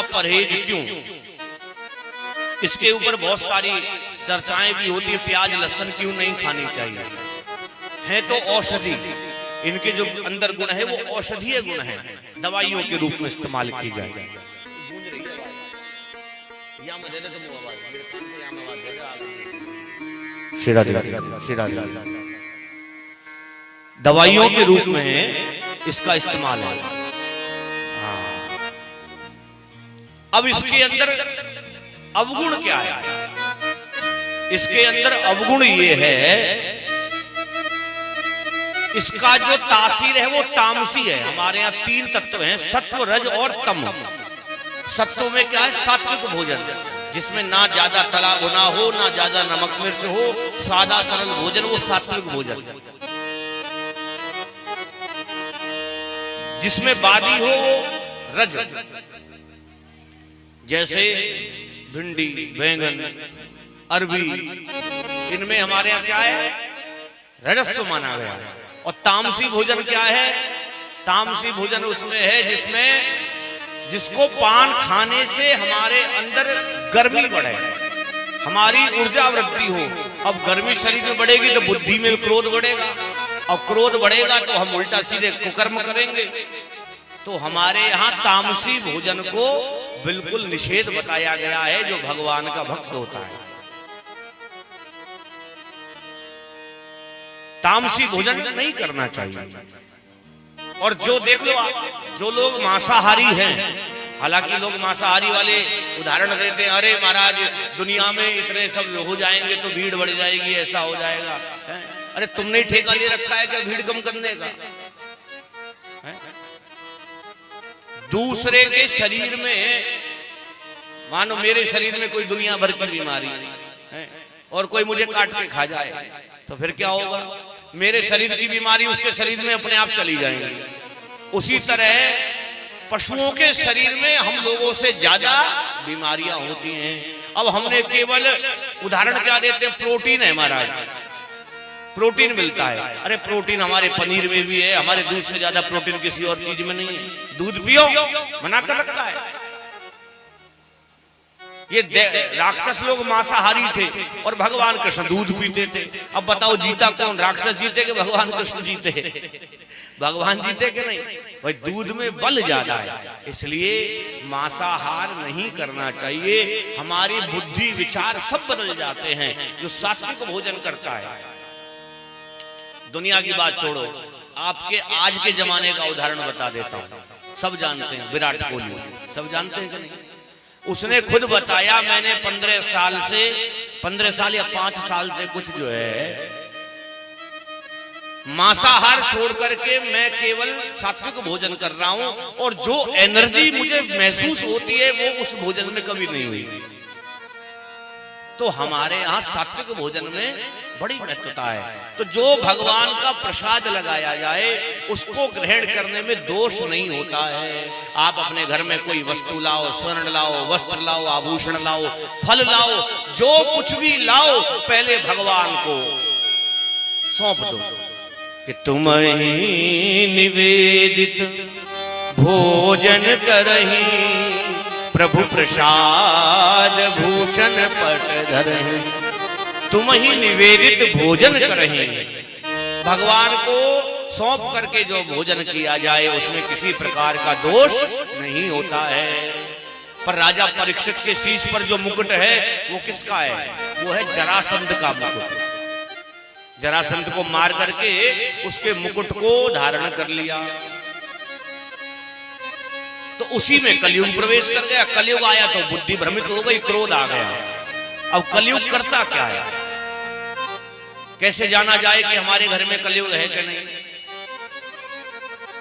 इसका परहेज क्यों, इसके ऊपर बहुत सारी चर्चाएं भी होती है। प्याज लहसुन क्यों नहीं खानी चाहिए, है तो औषधि, इनके जो अंदर गुण है वो औषधीय गुण है, दवाइयों के रूप में इस्तेमाल की जाए। दवाइयों के रूप में इसका इस्तेमाल है। अब इसके अंदर अवगुण क्या है, इसके अंदर अवगुण ये है, इसका जो तासीर है वो तामसी है। हमारे यहाँ 3 तत्व हैं, सत्व रज और तम। सत्व में क्या है, सात्विक भोजन, जिसमें ना ज्यादा तला भुना हो, ना ज्यादा नमक मिर्च हो, सादा सरल भोजन, वो सात्विक भोजन। जिसमें बादी हो वो रज, जैसे भिंडी, बैंगन, अरबी, इनमें हमारे यहाँ क्या है, रजस्व माना गया है। और तामसी भोजन क्या है, तामसी भोजन उसमें है जिसको पान खाने से हमारे अंदर गर्मी बढ़े, हमारी ऊर्जा वृद्धि हो। अब गर्मी शरीर में बढ़ेगी तो बुद्धि में क्रोध बढ़ेगा, और क्रोध बढ़ेगा तो हम उल्टा सीधे कुकर्म करेंगे। तो हमारे यहाँ तामसी भोजन को बिल्कुल निषेध बताया गया है, जो भगवान का भक्त होता है। तामसी भोजन नहीं करना चाहिए। और जो देख लो आप, जो लोग मांसाहारी हैं, हालांकि लोग मांसाहारी वाले उदाहरण देते हैं, अरे महाराज दुनिया में इतने सब हो जाएंगे तो भीड़ बढ़ जाएगी, ऐसा हो जाएगा। अरे तुमने ही ठेका ले रखा है क्या भीड़ कम करने का? दूसरे के शरीर में, मानो मेरे शरीर में कोई दुनिया भर की बीमारी है और कोई मुझे काट के खा जाए तो फिर क्या होगा? मेरे शरीर की बीमारी उसके शरीर में अपने आप चली जाएंगी। उसी तरह पशुओं के शरीर में हम लोगों से ज्यादा बीमारियां होती हैं। अब हमने केवल उदाहरण क्या देते हैं, प्रोटीन है महाराज, प्रोटीन मिलता है। अरे प्रोटीन हमारे पनीर में भी है, हमारे दूध से ज्यादा प्रोटीन किसी और चीज में नहीं है। दूध पियो मना कर रखा है। ये राक्षस लोग मांसाहारी थे और भगवान कृष्ण दूध पीते थे। अब बताओ जीता कौन, राक्षस जीते कि भगवान कृष्ण जीते? भगवान जीते कि नहीं? भाई दूध में बल ज्यादा है, इसलिए मांसाहार नहीं करना चाहिए। हमारी बुद्धि विचार सब बदल जाते हैं जो सात्विक भोजन करता है। दुनिया की बात छोड़ो, आपके आज के जमाने का उदाहरण बता देता हूं। सब जानते हैं विराट कोहली, सब जानते हैं कि नहीं? उसने खुद बताया, मैंने 15 साल या 5 साल से कुछ जो है मांसाहार छोड़ करके मैं केवल सात्विक भोजन कर रहा हूं, और जो एनर्जी मुझे महसूस होती है वो उस भोजन में कभी नहीं हुई। तो हमारे यहाँ सात्विक भोजन में बड़ी महत्वता है। तो जो भगवान का प्रसाद लगाया जाए उसको ग्रहण करने में दोष नहीं होता है। आप अपने घर में कोई वस्तु लाओ, स्वर्ण लाओ, वस्त्र लाओ, आभूषण लाओ, फल लाओ, जो कुछ भी लाओ, पहले भगवान को सौंप दो कि तुम्हें निवेदित भोजन करही, प्रभु प्रसाद भूषण पट धरहि। तुम ही निवेदित भोजन करहि। भगवान को सौंप करके जो भोजन किया जाए उसमें किसी प्रकार का दोष नहीं होता है। पर राजा परीक्षित के शीश पर जो मुकुट है वो किसका है? वो है जरासंध का मुकुट। जरासंध को मार करके उसके मुकुट को धारण कर लिया। तो उसी में कलयुग प्रवेश कर गया। कलयुग आया तो बुद्धि भ्रमित हो गई, क्रोध आ गया। अब कलयुग करता क्या है? कैसे जाना जाए कि हमारे घर में कलयुग है कि नहीं?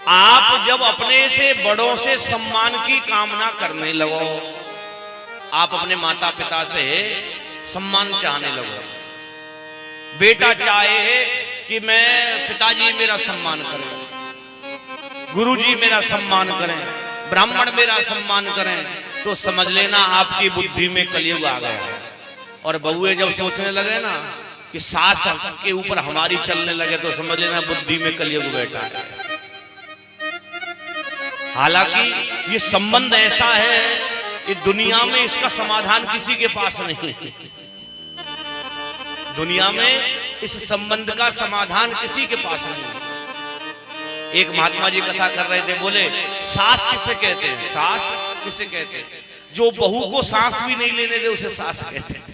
आप जब अपने से बड़ों से सम्मान की कामना करने लगो, आप अपने माता पिता से सम्मान चाहने लगो। बेटा चाहे कि मैं पिताजी मेरा सम्मान करें, गुरुजी मेरा सम्मान करें, ब्राह्मण मेरा सम्मान करें, तो समझ लेना आपकी बुद्धि में कलयुग आ गया। और बहुए जब सोचने लगे ना कि सास के ऊपर हमारी चलने लगे तो समझ लेना बुद्धि में कलयुग बैठा है। हालांकि ये संबंध ऐसा है ये दुनिया में इसका समाधान किसी के पास नहीं है। दुनिया में इस संबंध का समाधान किसी के पास नहीं। एक महात्मा जी कथा कर रहे थे, बोले सास किसे कहते हैं? सास किसे कहते हैं? जो बहू को सांस भी नहीं लेने दे उसे सास कहते हैं।